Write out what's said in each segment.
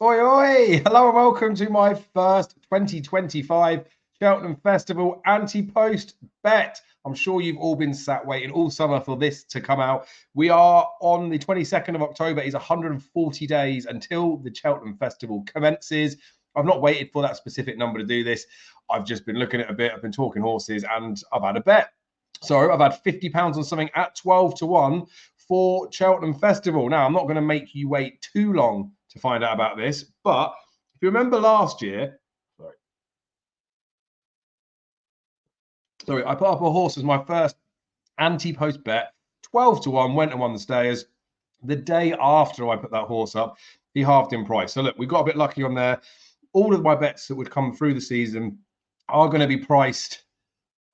Oi, oi! Hello and welcome to my first 2025 Cheltenham Festival Ante-Post bet. I'm sure you've all been sat waiting all summer for this to come out. We are on the 22nd of October. It's 140 days until the Cheltenham Festival commences. I've not waited for that specific number to do this. I've just been looking at a bit. I've been talking horses and I've had a bet. So I've had £50 on something at 12 to 1 for Cheltenham Festival. Now, I'm not going to make you wait too long to find out about this, but if you remember last year, sorry, I put up a horse as my first Ante-Post bet, 12 to 1, went and won the stayers. The day after I put that horse up, he halved in price. So look, we got a bit lucky on there. All of my bets that would come through the season are going to be priced.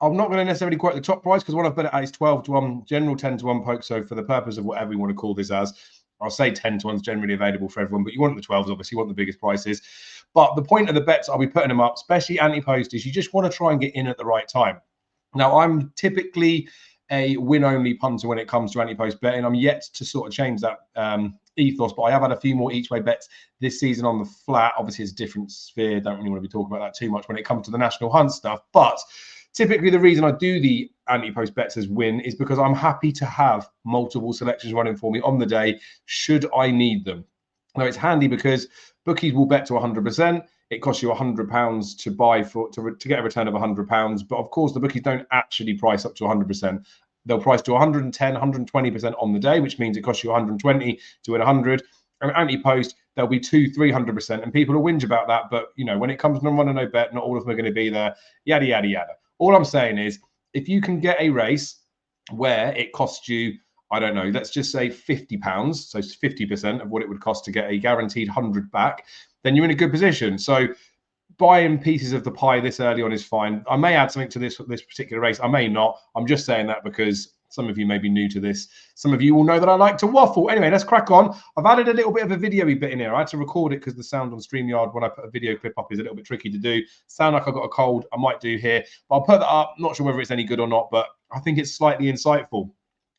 I'm not going to necessarily quote the top price because what I've bet it at is 12 to 1, general 10 to 1 poke. So for the purpose of whatever you want to call this as, I'll say 10 to 1 is generally available for everyone, but you want the 12s, obviously, you want the biggest prices. But the point of the bets, I'll be putting them up, especially Ante-Post, is you just want to try and get in at the right time. Now, I'm typically a win-only punter when it comes to Ante-Post betting. I'm yet to sort of change that ethos, but I have had a few more each-way bets this season on the flat. Obviously, it's a different sphere. Don't really want to be talking about that too much when it comes to the national hunt stuff. But typically, the reason I do the Ante-Post bets as win is because I'm happy to have multiple selections running for me on the day should I need them. Now, it's handy because bookies will bet to 100%. It costs you £100 to buy to get a return of £100. But of course, the bookies don't actually price up to 100%. They'll price to 110, 120% on the day, which means it costs you 120 to win 100. And Ante-Post, there'll be 200-300%. And people will whinge about that. But, you know, when it comes to run and no bet, not all of them are going to be there. Yada, yada, yada. All I'm saying is if you can get a race where it costs you, I don't know, let's just say £50, so 50% of what it would cost to get a guaranteed 100 back, then you're in a good position. So buying pieces of the pie this early on is fine. I may add something to this particular race. I may not. I'm just saying that because some of you may be new to this. Some of you will know that I like to waffle. Anyway, let's crack on. I've added a little bit of a video-y bit in here. I had to record it because the sound on StreamYard when I put a video clip up is a little bit tricky to do. Sound like I've got a cold. I might do here. But I'll put that up. Not sure whether it's any good or not, but I think it's slightly insightful.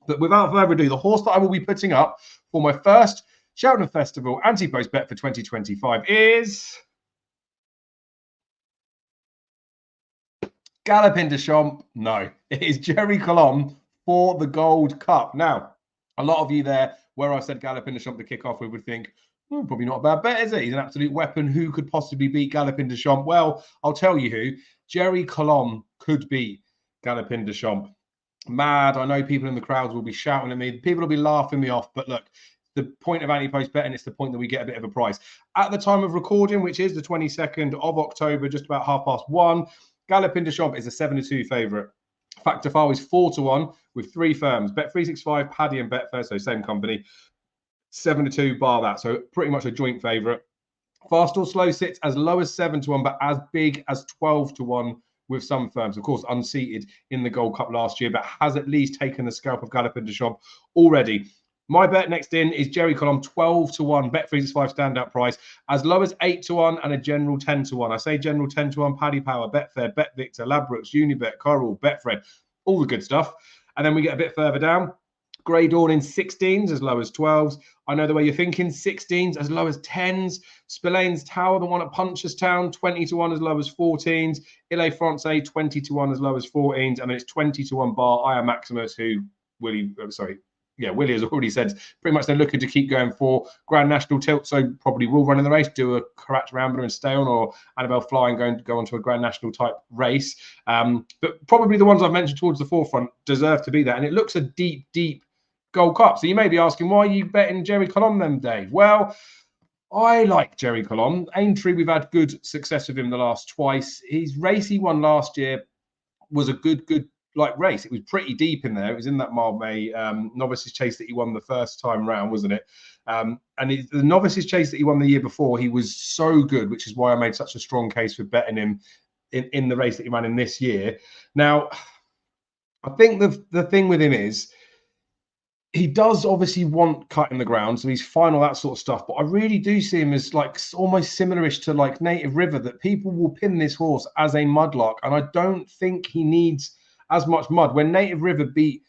But without further ado, the horse that I will be putting up for my first Cheltenham Festival Ante-Post bet for 2025 is Galopin de Champ. No, it is Jerry Colombe for the Gold Cup. Now, a lot of you there, where I said Galopin de Champ to kick off, we would think, probably not a bad bet, is it? He's an absolute weapon. Who could possibly beat Galopin de Champ? Well, I'll tell you who. Jerry Colombe could beat Galopin de Champ. Mad. I know people in the crowds will be shouting at me. People will be laughing me off. But look, the point of Ante-Post betting, it's the point that we get a bit of a price. At the time of recording, which is the 22nd of October, just about 1:30, Galopin de Champ is a 7-2 favourite. Factor File is 4 to 1 with 3 firms. Bet365, Paddy and Betfair, so same company. 7-2 bar that. So pretty much a joint favourite. Fast or Slow sits as low as 7 to 1, but as big as 12 to 1 with some firms. Of course, unseated in the Gold Cup last year, but has at least taken the scalp of Galopin de Champ already. My bet next in is Jerry Colombe, 12 to 1, Bet365 standout price, as low as 8 to 1 and a general 10 to 1. I say general 10 to 1, Paddy Power, Betfair, BetVictor, Ladbrokes, Unibet, Coral, Betfred, all the good stuff. And then we get a bit further down. Grey Dawn in 16s as low as 12s. I know the way you're thinking, 16s as low as 10s. Spillane's Tower, the one at Punchestown, 20 to 1 as low as 14s. Ile Francais, 20 to 1 as low as 14s. And then it's 20 to 1 bar Aya Maximus, who Willie has already said pretty much they're looking to keep going for Grand National tilt, so probably will run in the race, do a Karat Rambler and stay on, or Annabelle Fly and go on to a Grand National type race. But probably the ones I've mentioned towards the forefront deserve to be there. And it looks a deep, deep Gold Cup. So you may be asking, why are you betting Jerry Colombe then, Dave? Well, I like Jerry Colombe. Aintree, we've had good success with him the last twice. His race he won last year was a good race. It was pretty deep in there. It was in that Marbet novices chase that he won the first time round, wasn't it? And the novices chase that he won the year before, he was so good, which is why I made such a strong case for betting him in the race that he ran in this year. Now, I think the thing with him is he does obviously want cutting the ground, so he's fine, all that sort of stuff. But I really do see him as like almost similarish to like Native River, that people will pin this horse as a mudlark, and I don't think he needs as much mud. When Native River beat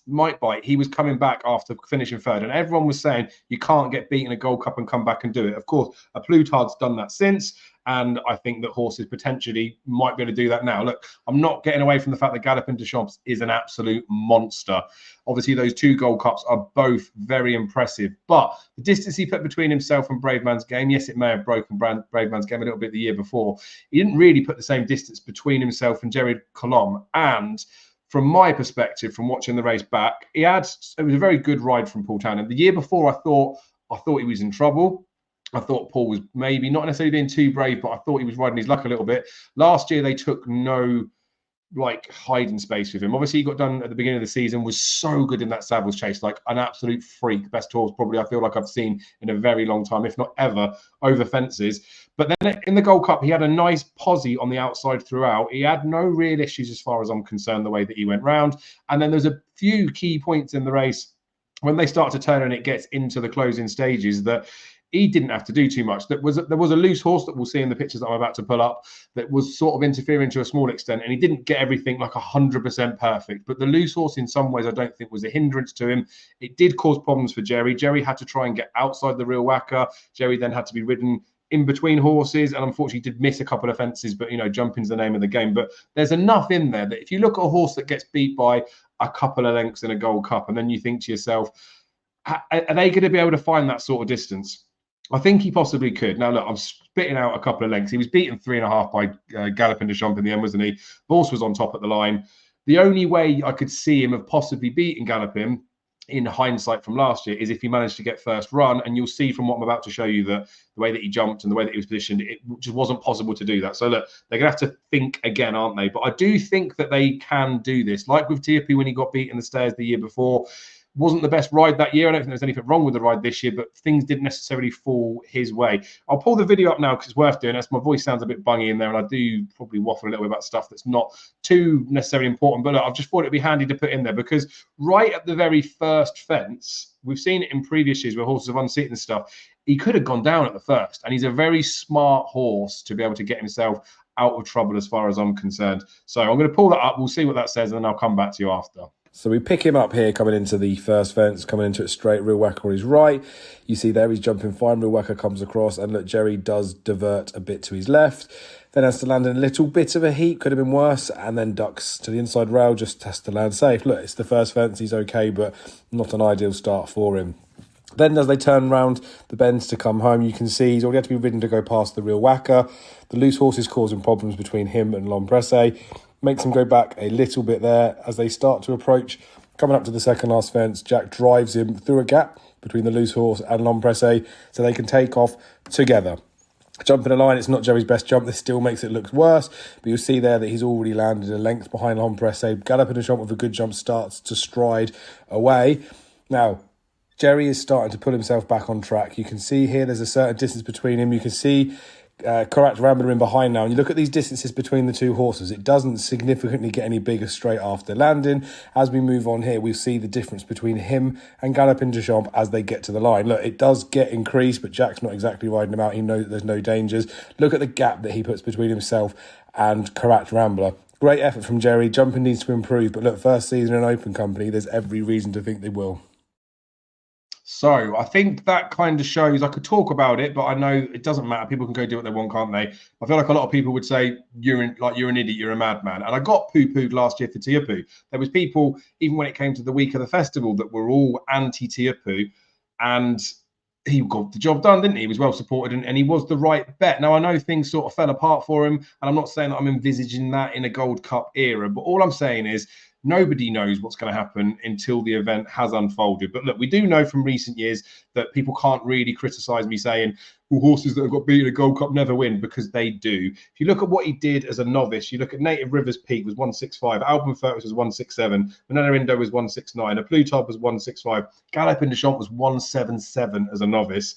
might bite, he was coming back after finishing third, and everyone was saying you can't get beaten a Gold Cup and come back and do it. Of course, a Plutard's done that since, and I think that horses potentially might be able to do that now. Look, I'm not getting away from the fact that Galopin Des Champs is an absolute monster. Obviously, those 2 Gold Cups are both very impressive, but the distance he put between himself and Brave Man's Game, yes, it may have broken Brave Man's Game a little bit the year before. He didn't really put the same distance between himself and Jerry Colombe, and from my perspective, from watching the race back, it was a very good ride from Paul Townend. The year before, I thought he was in trouble. I thought Paul was maybe not necessarily being too brave, but I thought he was riding his luck a little bit. Last year, they took no hiding space with him. Obviously, he got done at the beginning of the season, was so good in that Savills chase, like an absolute freak. Best horse probably I feel like I've seen in a very long time, if not ever, over fences. But then in the Gold Cup, he had a nice posse on the outside throughout. He had no real issues as far as I'm concerned, the way that he went round. And then there's a few key points in the race when they start to turn and it gets into the closing stages that he didn't have to do too much. There was a loose horse that we'll see in the pictures that I'm about to pull up that was sort of interfering to a small extent, and he didn't get everything like 100% perfect. But the loose horse, in some ways, I don't think was a hindrance to him. It did cause problems for Jerry. Jerry had to try and get outside the real whacker. Jerry then had to be ridden in between horses, and unfortunately did miss a couple of fences, but jumping's the name of the game. But there's enough in there that if you look at a horse that gets beat by a couple of lengths in a Gold Cup, and then you think to yourself, are they going to be able to find that sort of distance? I think he possibly could. Now, look, I'm spitting out a couple of lengths. He was beaten 3.5 by Galopin Des Champs in the end, wasn't he? Horse was on top at the line. The only way I could see him have possibly beaten Galopin, in hindsight from last year, is if he managed to get first run. And you'll see from what I'm about to show you that the way that he jumped and the way that he was positioned, it just wasn't possible to do that. So look, they're going to have to think again, aren't they? But I do think that they can do this. Like with Tiapu when he got beat in the stairs the year before, wasn't the best ride that year. I don't think there's anything wrong with the ride this year, but things didn't necessarily fall his way. I'll pull the video up now because it's worth doing. As my voice sounds a bit bungy in there, and I do probably waffle a little bit about stuff that's not too necessarily important. But look, I've just thought it'd be handy to put in there because right at the very first fence, we've seen it in previous years where horses have unseated and stuff. He could have gone down at the first, and he's a very smart horse to be able to get himself out of trouble as far as I'm concerned. So I'm going to pull that up. We'll see what that says, and then I'll come back to you after. So we pick him up here coming into the first fence, coming into it straight, real whacker on his right. You see there he's jumping fine, real whacker comes across, and look, Jerry does divert a bit to his left. Then has to land in a little bit of a heat, could have been worse, and then ducks to the inside rail, just has to land safe. Look, it's the first fence, he's okay, but not an ideal start for him. Then as they turn round the bends to come home, you can see he's already had to be ridden to go past the real whacker. The loose horse is causing problems between him and L'Empresse. Makes him go back a little bit there as they start to approach. Coming up to the second last fence, Jack drives him through a gap between the loose horse and L'Empresse so they can take off together. Jumping a line, it's not Jerry's best jump. This still makes it look worse, but you'll see there that he's already landed a length behind L'Empresse. Galopin Des Champs with a good jump starts to stride away. Now, Jerry is starting to pull himself back on track. You can see here there's a certain distance between him. You can see Correct Rambler in behind now, and you look at these distances between the two horses, it doesn't significantly get any bigger straight after landing. As we move on here, we see the difference between him and Galopin Des Champs as they get to the line. Look, it does get increased, but Jack's not exactly riding him out. He knows that there's no dangers. Look at the gap that he puts between himself and Correct Rambler. Great effort from Jerry. Jumping needs to improve, but look, first season in open company, there's every reason to think they will. So I think that kind of shows, I could talk about it, but I know it doesn't matter. People can go do what they want, can't they? I feel like a lot of people would say, you're an idiot, you're a madman. And I got poo-pooed last year for Tiapu. There was people, even when it came to the week of the festival, that were all anti-Tiapu. And he got the job done, didn't he? He was well supported and he was the right bet. Now, I know things sort of fell apart for him, and I'm not saying that I'm envisaging that in a Gold Cup era, but all I'm saying is nobody knows what's going to happen until the event has unfolded. But look, we do know from recent years that people can't really criticise me saying, well, horses that have got beaten at a Gold Cup never win, because they do. If you look at what he did as a novice, you look at Native River's peak was 165, Alban Photos was 167, Manila Indo was 169, a Plutard was 165, Galopin Des Champs was 177 as a novice.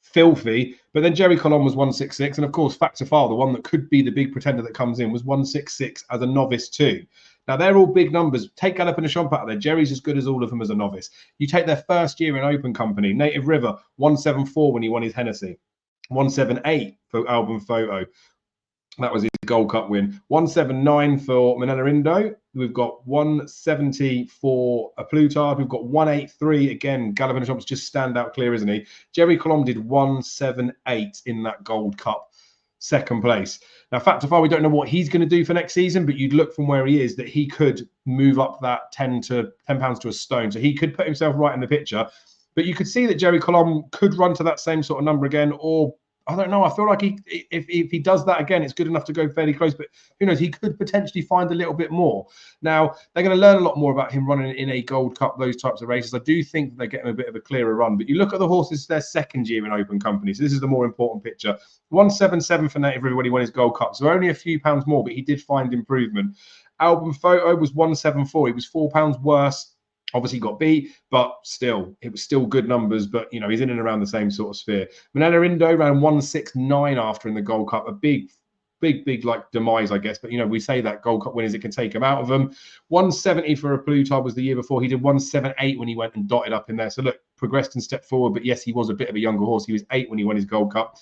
Filthy. But then Jerry Colombe was 166, and of course Factor File, the one that could be the big pretender that comes in, was 166 as a novice too. Now they're all big numbers. Take Galopin Des Champs out of there. Jerry's as good as all of them as a novice. You take their first year in open company, Native River 174 when he won his Hennessy, 178 for Alban Photo. That was his Gold Cup win. 179 for Manila Indo. We've got 170 for a Plutard. We've got 183 again. Gallopin Champ's just stand out clear, isn't he? Jerry Colombe did 178 in that Gold Cup, second place. Now, fact of fact, we don't know what he's going to do for next season, but you'd look from where he is that he could move up that 10 pounds to a stone. So he could put himself right in the picture. But you could see that Jerry Colombe could run to that same sort of number again, or I don't know. I feel like if he does that again, it's good enough to go fairly close. But who knows? He could potentially find a little bit more. Now, they're going to learn a lot more about him running in a Gold Cup, those types of races. I do think that they're getting a bit of a clearer run. But you look at the horses, their second year in open company. So this is the more important picture. 177 for Native River when he won his Gold Cup. So only a few pounds more, but he did find improvement. Album Photo was 174. He was £4 worse. Obviously got beat, but still, it was still good numbers. But, you know, he's in and around the same sort of sphere. Manila Indo ran 169 after in the Gold Cup. A big like demise, I guess. But, you know, we say that Gold Cup winners, it can take him out of them. 170 for a Plutard was the year before. He did 178 when he went and dotted up in there. So, look, progressed and stepped forward. But, yes, he was a bit of a younger horse. He was 8 when he won his Gold Cup.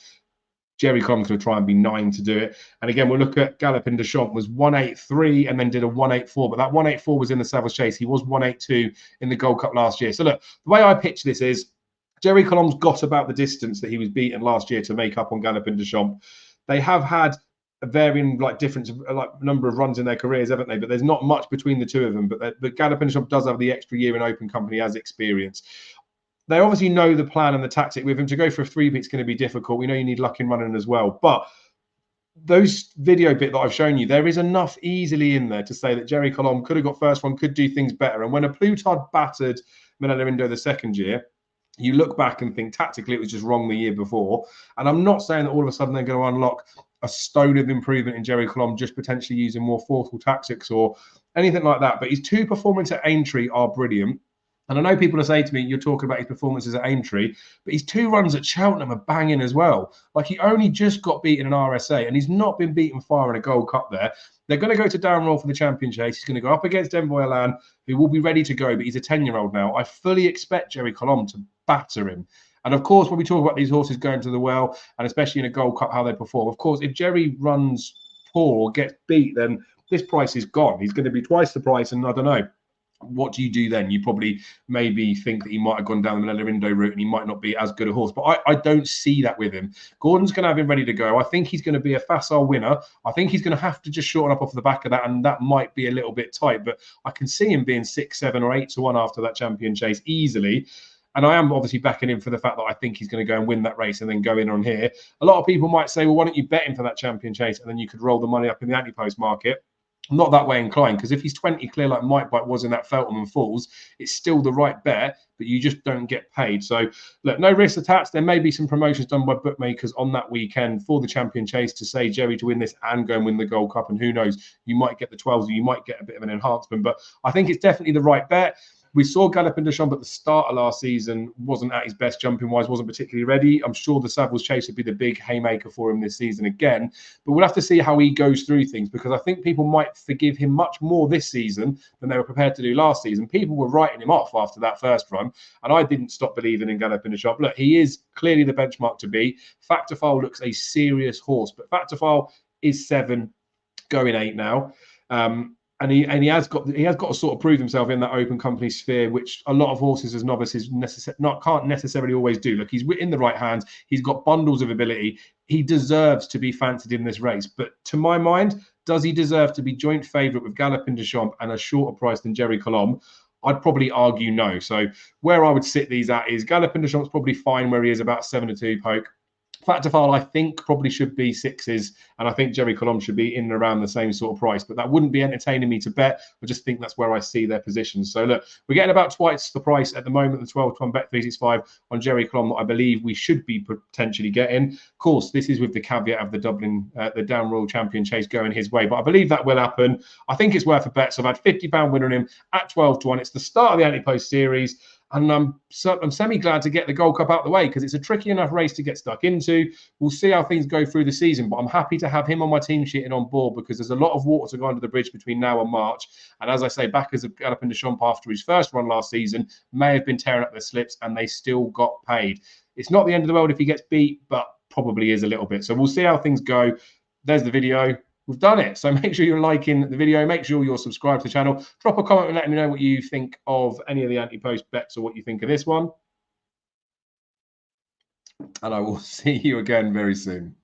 Jerry Colombe's going to try and be 9 to do it. And again, we'll look at Gallopin Des Champs was 183 and then did a 184. But that 184 was in the Savills Chase. He was 182 in the Gold Cup last year. So look, the way I pitch this is Jerry Colombe's got about the distance that he was beaten last year to make up on Gallopin Des Champs. They have had a varying difference of number of runs in their careers, haven't they? But there's not much between the two of them. But Gallopin Des Champs does have the extra year in open company as experience. They obviously know the plan and the tactic with him. To go for a 3-beat's going to be difficult. We know you need luck in running as well. But those video bit that I've shown you, there is enough easily in there to say that Jerry Colombe could have got first one, could do things better. And when a Plutard battered Manila Indo the second year, you look back and think tactically it was just wrong the year before. And I'm not saying that all of a sudden they're going to unlock a stone of improvement in Jerry Colombe, just potentially using more forceful tactics or anything like that. But his 2 performances at Aintree are brilliant. And I know people are saying to me, you're talking about his performances at Aintree, but his 2 runs at Cheltenham are banging as well. Like, he only just got beaten in RSA, and he's not been beaten far in a Gold Cup there. They're going to go to Darren Roll for the champion chase. He's going to go up against Envoy Alan, who will be ready to go, but he's a 10-year-old now. I fully expect Jerry Colombe to batter him. And of course, when we talk about these horses going to the well, and especially in a Gold Cup, how they perform, of course, if Jerry runs poor or gets beat, then this price is gone. He's going to be twice the price, and I don't know. What do you do then? You probably maybe think that he might have gone down the Manila Indo route and he might not be as good a horse. But I don't see that with him. Gordon's going to have him ready to go. I think he's going to be a facile winner. I think he's going to have to just shorten up off the back of that, and that might be a little bit tight. But I can see him being 6, 7 or 8 to 1 after that champion chase easily. And I am obviously backing him for the fact that I think he's going to go and win that race and then go in on here. A lot of people might say, well, why don't you bet him for that champion chase and then you could roll the money up in the Ante-Post market? I'm not that way inclined, because if he's 20 clear like Mike Bite was in that Feltham and Falls, it's still the right bet, but you just don't get paid. So, look, no risk attached. There may be some promotions done by bookmakers on that weekend for the champion chase to say Jerry to win this and go and win the Gold Cup. And who knows, you might get the 12s or you might get a bit of an enhancement. But I think it's definitely the right bet. We saw Gallopin Des Champs at the start of last season, wasn't at his best jumping-wise, wasn't particularly ready. I'm sure the Savills Chase would be the big haymaker for him this season again. But we'll have to see how he goes through things, because I think people might forgive him much more this season than they were prepared to do last season. People were writing him off after that first run, and I didn't stop believing in Gallopin Des Champs. Look, he is clearly the benchmark to be. Factorfile looks a serious horse, but Factorfile is 7, going 8 now. And he has got to sort of prove himself in that open company sphere, which a lot of horses as novices can't necessarily always do. Look, he's in the right hands. He's got bundles of ability. He deserves to be fancied in this race. But to my mind, does he deserve to be joint favourite with Gallopin Des Champs and a shorter price than Jerry Colombe? I'd probably argue no. So where I would sit these at is Gallopin Des Champs probably fine where he is, about 7-2 poke. Factorfile, I think, probably should be 6s, and I think Jerry Colombe should be in and around the same sort of price, but that wouldn't be entertaining me to bet. I just think that's where I see their positions. So look, we're getting about twice the price at the moment, the 12 to 1 bet 365 on Jerry Colombe that I believe we should be potentially getting. Of course, this is with the caveat of the the Down Royal Champion Chase going his way, but I believe that will happen. I think it's worth a bet. So I've had £50 winner on him at 12 to 1. It's the start of the Ante-Post series. And I'm semi-glad to get the Gold Cup out of the way, because it's a tricky enough race to get stuck into. We'll see how things go through the season, but I'm happy to have him on my team sheet and on board, because there's a lot of water to go under the bridge between now and March. And as I say, backers of Gallopin Des Champs after his first run last season may have been tearing up their slips, and they still got paid. It's not the end of the world if he gets beat, but probably is a little bit. So we'll see how things go. there's the video. We've done it. So make sure you're liking the video. Make sure you're subscribed to the channel. Drop a comment and let me know what you think of any of the Ante-Post bets or what you think of this one. And I will see you again very soon.